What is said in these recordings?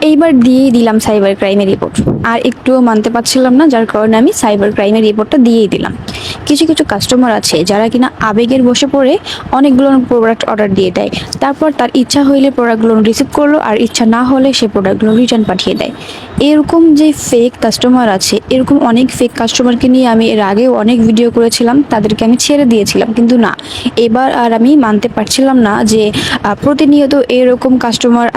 এইবার দিয়েই দিলাম সাইবার ক্রাইমের রিপোর্ট। আর একটুও মানতে পারছিলাম না, যার কারণে আমি সাইবার ক্রাইমের রিপোর্টটা দিয়েই দিলাম। কিছু কিছু কাস্টমার আছে যারা কিনা আবেগের বসে পড়ে অনেকগুলো প্রোডাক্ট অর্ডার দিয়ে দেয়, তারপর তার ইচ্ছা হইলে প্রোডাক্টগুলো রিসিভ করলো আর ইচ্ছা না হলে সে প্রোডাক্টগুলো রিটার্ন পাঠিয়ে দেয়। এরকম যে ফেক কাস্টমার আছে, এরকম অনেক ফেক কাস্টমারকে নিয়ে আমি এর আগেও অনেক ভিডিও করেছিলাম, তাদেরকে আমি ছেড়ে দিয়েছিলাম। কিন্তু না, এবার আর আমি মানতে পারছিলাম না যে প্রতিনিয়ত এরকম কাস্টমার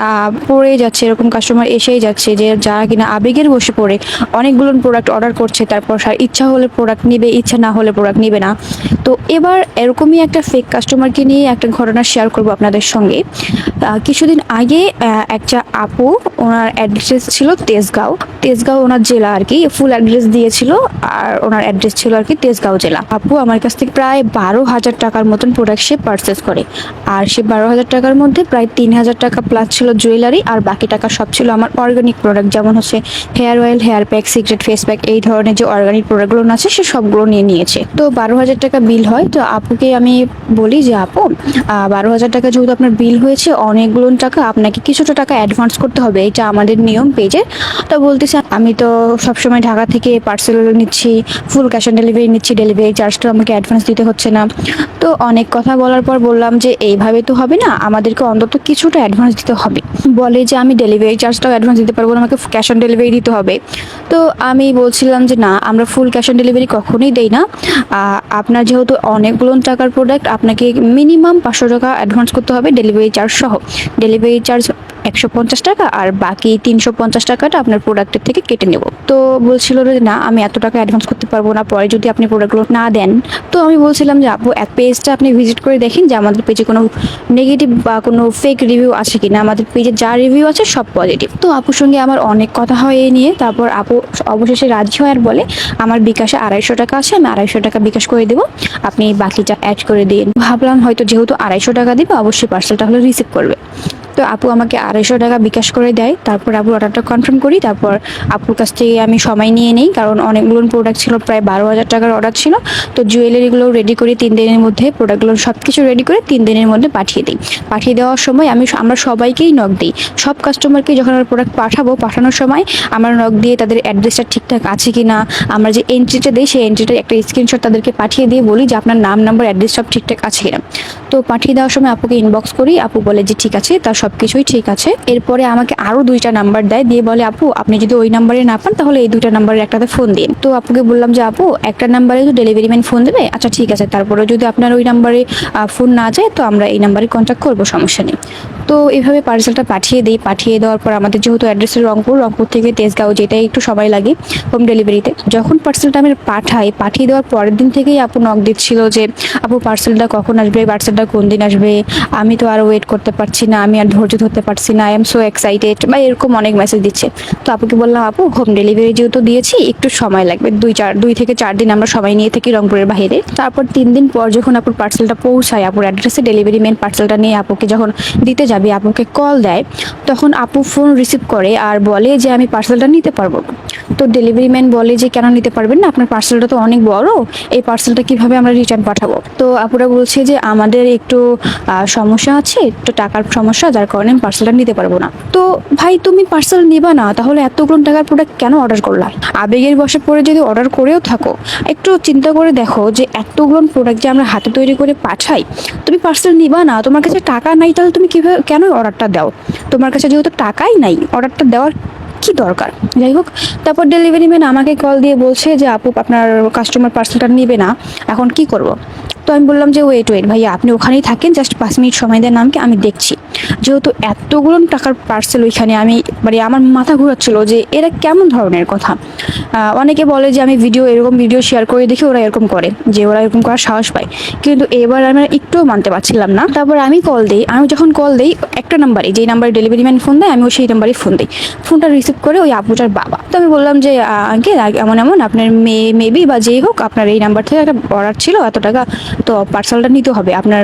পড়ে যাচ্ছে, এরকম কাস্টমার এসেই যাচ্ছে যে যারা কিনা আবেগের বসে পড়ে অনেকগুলো প্রোডাক্ট অর্ডার করছে, তারপর ইচ্ছা হলে প্রোডাক্ট নিবে, ইচ্ছা না হলে প্রোডাক্ট নিবে না। তো এবার এরকমই একটা ফেক কাস্টমারকে নিয়ে একটা ঘটনা শেয়ার করব আপনাদের সঙ্গে। কিছুদিন আগে একটা আপু, ওনার অ্যাড্রেস ছিল তেজগাঁও, তেজগাঁও ওনার জেলা আর কি, ফুল অ্যাড্রেস দিয়েছিল আর ওনার অ্যাড্রেস ছিল আর কি তেজগাঁও জেলা। আপু আমার কাছ থেকে প্রায় 12,000 টাকার মতন প্রোডাক্ট সে পারচেস করে। আর সে 12,000 টাকার মধ্যে প্রায় 3,000 টাকা প্লাস ছিল জুয়েলারি, আর বাকি টাকা সব ছিল আমার অর্গানিক প্রোডাক্ট, যেমন হচ্ছে hair oil, hair pack, secret face pack, এই ধরনের যে অর্গানিক প্রোডাক্টগুলো আছে সে সবগুলো নিয়ে নিয়েছে। তো 12,000 টাকা বিল হয়। তো আপুকে আমি বলি যে আপু, 12,000 টাকা যেহেতু আপনার বিল হয়েছে, অনেকগুলো টাকা আপনাকে কিছুটা টাকা অ্যাডভান্স করতে হবে, এটা আমাদের নিয়ম পেজে। তো বলতেছে আমি তো সবসময় ঢাকা থেকে পার্সেল নিচ্ছি, ফুল ক্যাশ অন ডেলিভারি নিচ্ছি, ডেলিভারি চার্জটা আমাকে অ্যাডভান্স দিতে হচ্ছে না। তো অনেক কথা বলার পর বললাম যে এইভাবে তো হবে না, আমাদেরকে অন্তত কিছুটা অ্যাডভান্স দিতে হবে। বলে যে আমি ডেলিভারি চার্জটাও অ্যাডভান্স দিতে পারবো না, আমাকে ক্যাশ অন ডেলিভারি দিতে হবে। তো আমি বলছিলাম যে না, আমরা ফুল ক্যাশ অন ডেলিভারি কখনোই দেই না। আপনার যেহেতু অনেকগুলো টাকার প্রোডাক্ট, আপনাকে মিনিমাম 500 টাকা অ্যাডভান্স করতে হবে ডেলিভারি চার্জ সহ। ডেলিভারি চার্জ 150 টাকা, আর বাকি 350 টাকাটা আপনার প্রোডাক্টের থেকে কেটে নেব। তো বলছিল যে না, আমি এত টাকা অ্যাডভান্স করতে পারবো না, পরে যদি আপনি প্রোডাক্টগুলো না দেন। তো আমি বলছিলাম যে আপু, এক পেজটা আপনি ভিজিট করে দেখেন যে আমাদের পেজে কোনো নেগেটিভ বা কোনো ফেক রিভিউ আছে কিনা। আমাদের পেজে যা রিভিউ আছে সব পজিটিভ। তো আপুর সঙ্গে আমার অনেক কথা হয় এই নিয়ে। তারপর আপু অবশেষে রাজি হয় আর বলে আমার বিকাশে 250 টাকা আছে, আমি 250 টাকা বিকাশ করে দেবো, আপনি বাকিটা অ্যাড করে দিন। ভাবলাম হয়তো যেহেতু 250 টাকা দিবে, অবশ্যই পার্সেলটা হলে রিসিভ করবে। তো আপু আমাকে 250 টাকা বিকাশ করে দেয়। তারপর আপুর অর্ডারটা কনফার্ম করি। তারপর আপুর কাছ থেকে আমি সময় নিয়ে নিই, কারণ অনেকগুলো প্রোডাক্ট ছিল, প্রায় 12,000 টাকার অর্ডার ছিল। তো জুয়েলারিগুলো রেডি করি 3 দিনের মধ্যে, প্রোডাক্টগুলো সব কিছু রেডি করে 3 দিনের মধ্যে পাঠিয়ে দিই। পাঠিয়ে দেওয়ার সময় আমরা সবাইকেই নক দিই, সব কাস্টমারকে যখন আমরা প্রোডাক্ট পাঠাবো, পাঠানোর সময় আমরা নক দিয়ে তাদের অ্যাড্রেসটা ঠিকঠাক আছে কি না, আমরা যে এন্ট্রিটা দিই সেই এন্ট্রিটার একটা স্ক্রিনশট তাদেরকে পাঠিয়ে দিয়ে বলি যে আপনার নাম, নাম্বার, অ্যাড্রেস সব ঠিকঠাক আছে কিনা। তো পাঠিয়ে দেওয়ার সময় আপুকে ইনবক্স করি, আপু বলে যে ঠিক আছে, তার সব কিছুই ঠিক আছে। এরপরে আমাকে আরও 2টা নাম্বার দেয়, দিয়ে বলে আপু আপনি যদি ওই নাম্বারে না পান তাহলে এই 2টা নাম্বারের একটাতে ফোন দিন। তো আপুকে বললাম যে আপু, একটা নাম্বারে তো ডেলিভারি ম্যান ফোন দেবে, আচ্ছা ঠিক আছে, তারপরে যদি আপনার ওই নাম্বারে ফোন না যায় তো আমরা এই নাম্বারে কন্ট্যাক্ট করবো, সমস্যা নেই। তো এভাবে পার্সেলটা পাঠিয়ে দিই। পাঠিয়ে দেওয়ার পর আমাদের যেহেতু অ্যাড্রেসের রংপুর, রংপুর থেকে তেজগাঁও, যেটাই একটু সময় লাগে হোম ডেলিভারিতে। যখন পার্সেলটা আমি পাঠিয়ে দেওয়ার পরের দিন থেকেই আপু নক দিচ্ছিল যে আপু পার্সেলটা কখন আসবে, পার্সেলটা কোন দিন আসবে, আমি তো আর ওয়েট করতে পারছি না, আমি আর ধৈর্য ধরতে পারছি না, আই এম সো এক্সাইটেড, বা এরকম অনেক মেসেজ দিচ্ছে। তো আপুকে বললাম আপু, হোম ডেলিভারি যেহেতু দিয়েছি একটু সময় লাগবে, 2 থেকে 4 দিন আমরা সময় নিয়ে থাকি রংপুরের বাইরে। তারপর 3 দিন পর যখন আপুর পার্সেলটা পৌঁছায় আপুর অ্যাড্রেসে, ডেলিভারি ম্যান পার্সেলটা নিয়ে আপুকে যখন দিতে যাবে, আপুকে কল দেয়, তখন আপু ফোন রিসিভ করে আর বলে যে আমি পার্সেলটা নিতে পারবো না। তো ডেলিভারি ম্যান বলে যে কেন নিতে পারবেন না, আপনার পার্সেলটা তো অনেক বড়, এই পার্সেলটা কিভাবে আমরা রিটার্ন পাঠাবো। তো আপুরা বলছে যে আমাদের একটু সমস্যা আছে, একটু টাকার সমস্যা, যার কারণে আমি পার্সেলটা নিতে পারবো না। তো ভাই, তুমি পার্সেল নিবা না তাহলে এতগুলো টাকার প্রোডাক্ট কেন অর্ডার করলা? আবেগের বশে পড়ে যদি অর্ডার করেও থাকো, একটু চিন্তা করে দেখো যে এতগুলো প্রোডাক্ট যে আমরা হাতে তৈরি করে পাঠাই, তুমি পার্সেল নিবা না, তোমার কাছে টাকা নাই, তাহলে তুমি কিভাবে কেন অর্ডারটা দাও? তোমার কাছে যেহেতু টাকাই নাই, অর্ডারটা দেওয়ার কি দরকার? যাই হোক, তারপর ডেলিভারি ম্যান আমাকে কল দিয়ে বলছে যে আপু আপনার কাস্টমার পার্সেলটা নেবে না, এখন কি করব? তো আমি বললাম যে ওয়েট ভাইয়া, আপনি ওখানেই থাকেন, জাস্ট 5 মিনিট সময় দেন আমাকে, আমি দেখছি। যেহেতু এতগুলো টাকার পার্সেল ওইখানে, আমি মানে আমার মাথা ঘুরাচ্ছিল যে এরা কেমন ধরনের কথা। অনেকে বলে যে আমি এরকম ভিডিও শেয়ার করে দেখি ওরা এরকম করে, যে ওরা এরকম করার সাহস পায়। কিন্তু এবার আমি একটুও মানতে পারছিলাম না। তারপর আমি যখন কল দিই একটা নাম্বারে, যেই নাম্বারে ডেলিভারি ম্যান ফোন দেয়, আমিও সেই নাম্বারে ফোন দিই। ফোনটা রিসিভ করে ওই আপুটার বাবা। তো আমি বললাম যে আঙ্কেল, এমন আপনার মেবি বা যেই হোক, আপনার এই নাম্বার থেকে একটা অর্ডার ছিল, এত টাকা তো পার্সেলটা নিতে হবে, আপনার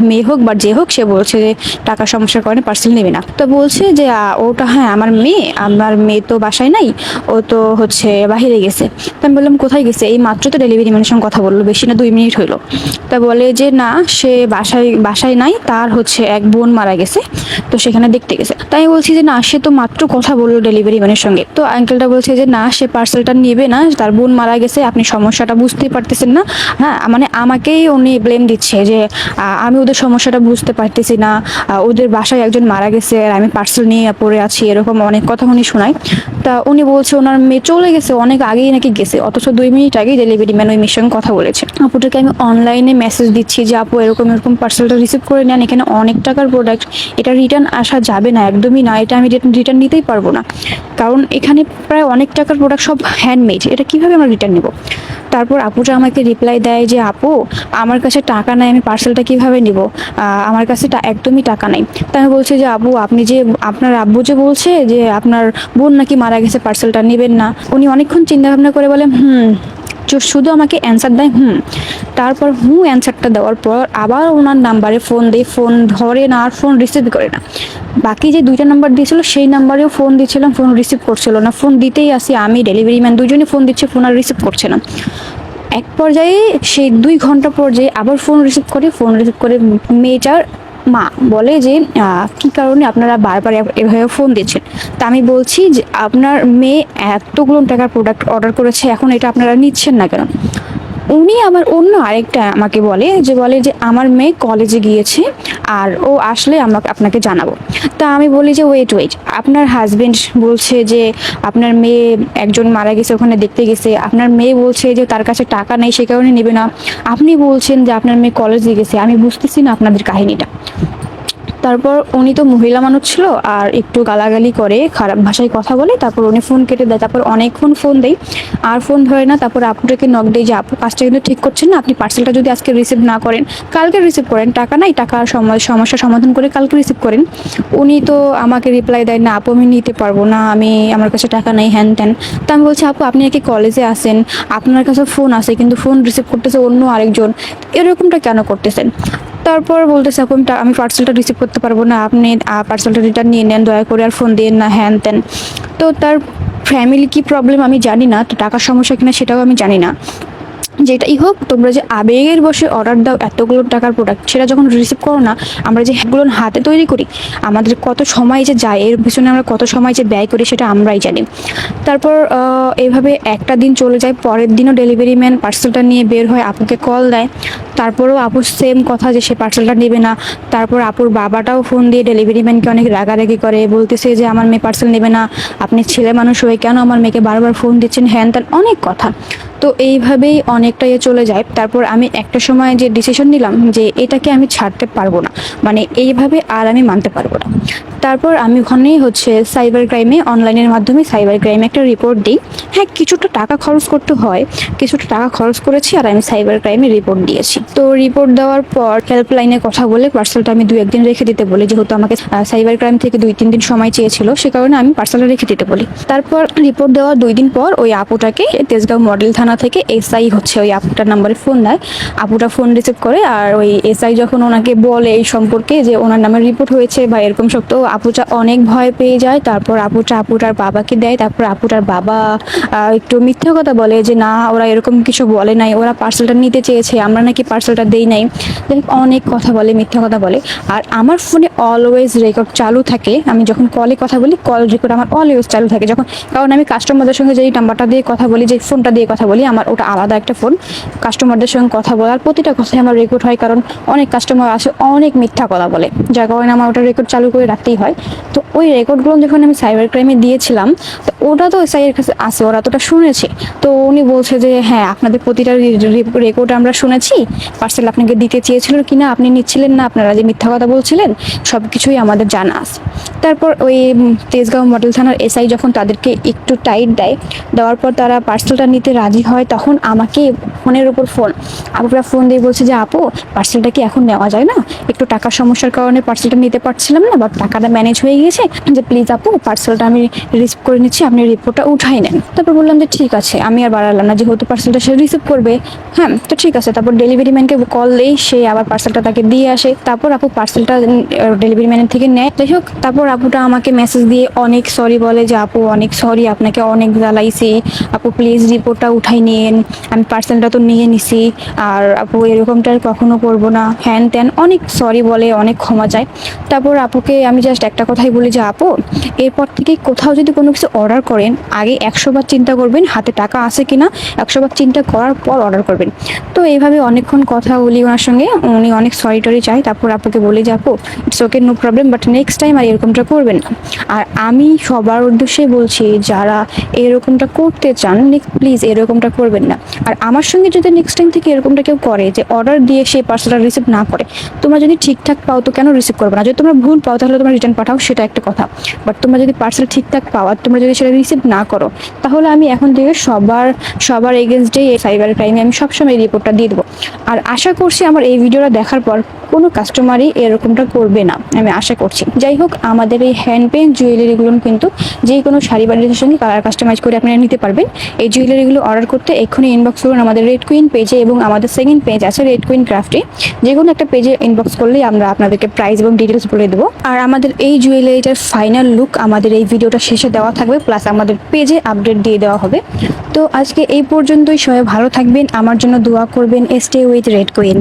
মেয়ে হোক বা যে হোক, সে বলছে যে টাকার সমস্যার কারণে পার্সেল নেবে না। তো বলছে যে ওটা হ্যাঁ আমার মেয়ে তো বাসায় নাই, ও তো হচ্ছে বাহিরে গেছে। তো আমি বললাম কোথায় গেছে, এই মাত্র তো ডেলিভারি ম্যানের সঙ্গে কথা বললো, বেশি না 2 মিনিট হইলো। তা বলে যে না, সে বাসায় নাই, তার হচ্ছে এক বোন মারা গেছে, তো সেখানে দেখতে গেছে। তাই আমি বলছি যে না, সে তো মাত্র কথা বললো ডেলিভারি ম্যানের সঙ্গে। তো আঙ্কেলটা বলছে যে না, সে পার্সেলটা নেবে না, তার বোন মারা গেছে, আপনি সমস্যাটা বুঝতেই পারতেছেন না। হ্যাঁ, মানে আমাকেই উনি ব্লেম দিচ্ছে যে আমি ওদের সমস্যাটা বুঝতে পারতেছি না, ওদের বাসায় একজন মারা গেছে আর আমি পার্সেল নিয়ে পড়ে আছি, এরকম অনেক কথা উনি শোনায়। তা উনি বলছে ওনার মেয়ে চলে গেছে, অনেক আগেই নাকি গেছে, অথচ 2 মিনিট আগেই ডেলিভারি ম্যান ওই মেয়ের সঙ্গে কথা বলেছে। আপুটাকে আমি অনলাইনে মেসেজ দিচ্ছি যে আপু এরকম এরকম পার্সেলটা রিসিভ করে নেন, এখানে অনেক টাকার প্রোডাক্ট, এটা রিটার্ন আসা যাবে না, একদমই না, এটা আমি রিটার্ন নিতেই পারবো না, কারণ এখানে প্রায় অনেক টাকার প্রোডাক্ট সব হ্যান্ডমেড, এটা কিভাবে আমরা রিটার্ন নেব। তারপর আপুটা আমাকে রিপ্লাই দেয় যে আপু আমার কাছে টাকা নাই, আমি পার্সেলটা কিভাবে নিব, আমার কাছে একদমই টাকা নাই। তা আমি বলছি যে আপু আপনার আব্বু যে বলছে যে আপনার বোন নাকি মারা গেছে, পার্সেলটা নেবেন না। উনি অনেকক্ষণ চিন্তা ভাবনা করে বলেন শুধু আমাকে অ্যান্সার দেয় তারপর অ্যান্সারটা দেওয়ার পর আবার ওনার নাম্বারে ফোন দেয়, ফোন ধরে না আর ফোন রিসিভ করে না। বাকি যে 2টা নাম্বার দিয়েছিল সেই নাম্বারেও ফোন দিচ্ছিলাম, ফোন রিসিভ করছিল না, ফোন দিতেই আসি আমি ডেলিভারি ম্যান দুজনই ফোন দিচ্ছে, ফোন আর রিসিভ করছে না। এক পর্যায়ে সেই 2 ঘন্টা পর যে আবার ফোন রিসিভ করে মেয়েটার মা বলে যে কি কারণে আপনারা বারবার এভাবে ফোন দিচ্ছেন। তা আমি বলছি যে আপনার মেয়ে এতগুলো টাকার প্রোডাক্ট অর্ডার করেছে, এখন এটা আপনারা নিচ্ছেন না কেন। উনি আবার অন্য আরেকটা আমাকে বলে যে আমার মেয়ে কলেজে গিয়েছে আর ও আসলে আপনাকে জানাবো। তা আমি বলি যে ওয়েট, আপনার হাজবেন্ড বলছে যে আপনার মেয়ে একজন মারা গেছে, ওখানে দেখতে গেছে, আপনার মেয়ে বলছে যে তার কাছে টাকা নেই সে কারণে নেবে না, আপনি বলছেন যে আপনার মেয়ে কলেজে গেছে, আমি বুঝতেছি না আপনাদের কাহিনীটা। তারপর উনি তো মহিলা মানুষ ছিল আর একটু গালাগালি করে, খারাপ ভাষায় কথা বলে, তারপর উনি ফোন কেটে দেয়। তারপর অনেকক্ষণ ফোন দেয় আর ফোন ধরে না। তারপর আপুটাকে নক দেয় যে আপু কাজটা কিন্তু ঠিক করছেন না, আপনি পার্সেলটা যদি আজকে রিসিভ না করেন কালকে রিসিভ করেন, টাকা নাই, টাকার সমস্যা সমাধান করে কালকে রিসিভ করেন। উনি তো আমাকে রিপ্লাই দেয় না আপু আমি নিতে পারবো না, আমার কাছে টাকা নেই, হ্যান ত্যান। তা আমি বলছি আপু আপনি নাকি কলেজে আসেন, আপনার কাছে ফোন আছে কিন্তু ফোন রিসিভ করতেছে অন্য আরেকজন, এরকমটা কেন করতেছেন। তারপর বলতেছে আপু আমি পার্সেলটা রিসিভ করতে পারবো না, আপনি পার্সেলটা রিটার্ন নিয়ে নেন, দয়া করে আর ফোন দিয়ে না, হ্যান ত্যান। তো তার ফ্যামিলি কি প্রবলেম আমি জানি না, তো টাকার সমস্যা কিনা সেটাও আমি জানি না। যেটাই হোক, তোমরা যে আবেগের বসে অর্ডার দাও এতগুলো টাকার প্রোডাক্ট, সেটা যখন রিসিভ করো না, আমরা যে হ্যাগুলো হাতে তৈরি করি, আমাদের কত সময় যে যায়, এর পিছনে আমরা কত সময় যে ব্যয় করি সেটা আমরাই জানি। তারপর এইভাবে একটা দিন চলে যায়, পরের দিনও ডেলিভারি ম্যান পার্সেলটা নিয়ে বের হয়, আপুকে কল দেয়, তারপরেও আপুর সেম কথা যে সে পার্সেলটা নেবে না। তারপর আপুর বাবাটাও ফোন দিয়ে ডেলিভারি ম্যানকে অনেক রাগারাগি করে, বলতেছে যে আমার মেয়ে পার্সেল নেবে না, আপনি ছেলে মানুষ হয়ে কেন আমার মেয়েকে বারবার ফোন দিচ্ছেন, হ্যান ত্যান অনেক কথা। তো এইভাবেই অনেকটা চলে যায়। তারপর আমি একটা সময় যে ডিসিশন নিলাম যে এটাকে আমি ছাড়তে পারবো না, মানে এইভাবে আর আমি মানতে পারবো না। তারপর আমি ওখানেই হচ্ছে সাইবার ক্রাইমে, অনলাইনের মাধ্যমে সাইবার ক্রাইমে একটা রিপোর্ট দিই। হ্যাঁ, কিছুটা টাকা খরচ করতে হয়, কিছুটা টাকা খরচ করেছি আর আমি সাইবার ক্রাইমে রিপোর্ট দিয়েছি। তো রিপোর্ট দেওয়ার পর হেল্পলাইনে কথা বলে পার্সেলটা আমি 2-1 দিন রেখে দিতে বলি, যেহেতু আমাকে সাইবার ক্রাইম থেকে 2-3 দিন সময় চেয়েছিল, সে কারণে আমি পার্সেলটা রেখে দিতে বলি। তারপর রিপোর্ট দেওয়ার 2 দিন পর ওই আপুটাকে তেজগাঁও মডেল থানা থেকে এসআই হচ্ছে ওই আপুটার নাম্বারে ফোন দেয়। আপুটা ফোন রিসিভ করে আর ওই এসআই যখন ওনাকে বলে এই সম্পর্কে যে ওনার নামে রিপোর্ট হয়েছে বা এরকম সব, তো আপুটা অনেক ভয় পেয়ে যায়। তারপর আপুটার বাবাকে দেয়। তারপর আপুটার বাবা একটু মিথ্যা কথা বলে যে না, ওরা এরকম কিছু বলে নাই, ওরা পার্সেলটা নিতে চেয়েছে, আমরা নাকি পার্সেলটা দেই নাই, অনেক কথা বলে, মিথ্যা কথা বলে। আর আমার ফোনে অলওয়েজ রেকর্ড চালু থাকে, আমি যখন কলে কথা বলি কল রেকর্ড আমার অলওয়েজ চালু থাকে, যখন কারণ আমি কাস্টমারদের সঙ্গে যেই নাম্বারটা দিয়ে কথা বলি, যে ফোনটা দিয়ে কথা বলি, আমার ওটা আলাদা একটা ফোন। কাস্টমারদের সঙ্গে কথা বলার প্রতিটা কথাই আমার রেকর্ড হয়, কারণ অনেক কাস্টমার আসে অনেক মিথ্যা কথা বলে, যার কারণে আমার ওটা রেকর্ড চালু করে রাখতেই হয়। তো ওই রেকর্ডগুলো যখন আমি সাইবার ক্রাইমে দিয়েছিলাম, তো ওটা তো এসআইয়ের কাছে আছে, ওরা তো ওটা শুনেছে। তো উনি বলছে যে হ্যাঁ, আপনাদের প্রতিটা রেকর্ড আমরা শুনেছি, পার্সেল আপনাকে দিতে চেয়েছিল কিনা, আপনি নিচ্ছিলেন না, আপনারা যে মিথ্যা কথা বলছিলেন, সব কিছুই আমাদের জানা আছে। তারপর ওই তেজগাঁও মডেল থানার এসআই যখন তাদেরকে একটু টাইট দেওয়ার পর তারা পার্সেলটা নিতে রাজি হয় তখন আমাকে ফোনের উপর ফোন, আপুরা ফোন দিয়ে বলছে যে আপু পার্সেলটা কি এখন নেওয়া যায় না, একটু টাকার সমস্যার কারণে পার্সেলটা নিতে পারছিলাম না, বাট টাকাটা ম্যানেজ হয়ে গিয়েছে, যে প্লিজ আপু পার্সেলটা আমি রিসিভ করে নিচ্ছি, আপনি রিপোর্টটা উঠাই নেন। তারপর বললাম যে ঠিক আছে, আমি আর বাড়ালাম না, যেহেতু পার্সেলটা সে রিসিভ করবে, হ্যাঁ তো ঠিক আছে। তারপর ডেলিভারি ম্যানকে কল দেই, সে আবার পার্সেলটা তাকে দিয়ে আসে, তারপর আপু পার্সেলটা ডেলিভারি ম্যানের থেকে নেয়। যাই হোক, তারপর আপুটা আমাকে মেসেজ দিয়ে অনেক সরি বলে যে আপু অনেক সরি, আপনাকে অনেক জ্বালাইছি, আপু প্লিজ রিপোর্টটা উঠাই নিন, আমি পার্সেলটা তো নিয়ে নিছি, আর আপু এরকমটা আর কখনো করবো না, হ্যান ত্যান অনেক সরি বলে, অনেক ক্ষমা চায়। তারপর আপুকে আমি জাস্ট একটা কথাই বলি যে আপু এরপর থেকে কোথাও যদি কোনো কিছু অর্ডার করেন আগে 100 বার চিন্তা করবেন হাতে টাকা আছে কিনা, 100 বার চিন্তা করার পর অর্ডার করবেন। তো এইভাবে অনেকক্ষণ কথা বলি ওনার সঙ্গে, উনি অনেক সরি টরি চাই। তারপর আপুকে বলি যে আপু it's okay, no problem, but next time আর এরকমটা করবেন না। আর আমি সবার উদ্দেশ্যে বলছি, যারা এরকমটা করতে চান প্লিজ এরকমটা করবেন না। আর আমার সঙ্গে যদি নেক্সট টাইম থেকে এরকমটা কেউ করে যে অর্ডার দিয়ে সেই পার্সেলটা রিসিভ না করে, তোমরা যদি ঠিকঠাক পাও তো কেন রিসিভ করবে না? যদি তোমরা ভুল পাও তাহলে তোমরা রিটার্ন পাঠাও, সেটা একটা কথা, বাট তোমরা যদি পার্সেল ঠিকঠাক পাও আর তোমরা যদি সেটা রিসিভ না করো, তাহলে আমি এখন থেকে সবার এগেনস্টে এই সাইবার ক্রাইমে আমি সবসময় রিপোর্টটা দিয়ে দেবো। আর আশা করছি আমার এই ভিডিওটা দেখার পর কোনো কাস্টমারই এরকমটা করবে না, আমি আশা করছি। যাই হোক, আমাদের এই হ্যান্ড পেন জুয়েলারিগুলো কিন্তু যে কোনো শাড়ি বা ড্রেসের সঙ্গে কালার কাস্টমাইজ করে আপনারা নিতে পারবেন। এই জুয়েলারিগুলো অর্ডার করতে এক্ষুনি ইনবক্স করুন আমাদের রেড কুইন পেজে, এবং আমাদের সেকেন্ড পেজ আছে রেড কুইন ক্রাফটে, যে কোনো একটা পেজে ইনবক্স করলেই আমরা আপনাদেরকে প্রাইস এবং ডিটেলস বলে দেবো। আর আমাদের এই জুয়েলারিটার ফাইনাল লুক আমাদের এই ভিডিওটা শেষে দেওয়া থাকবে, প্লাস আমাদের পেজে আপডেট দিয়ে দেওয়া হবে। তো আজকে এই পর্যন্তই, সবাই ভালো থাকবেন, আমার জন্য দোয়া করবেন। Stay with red queen.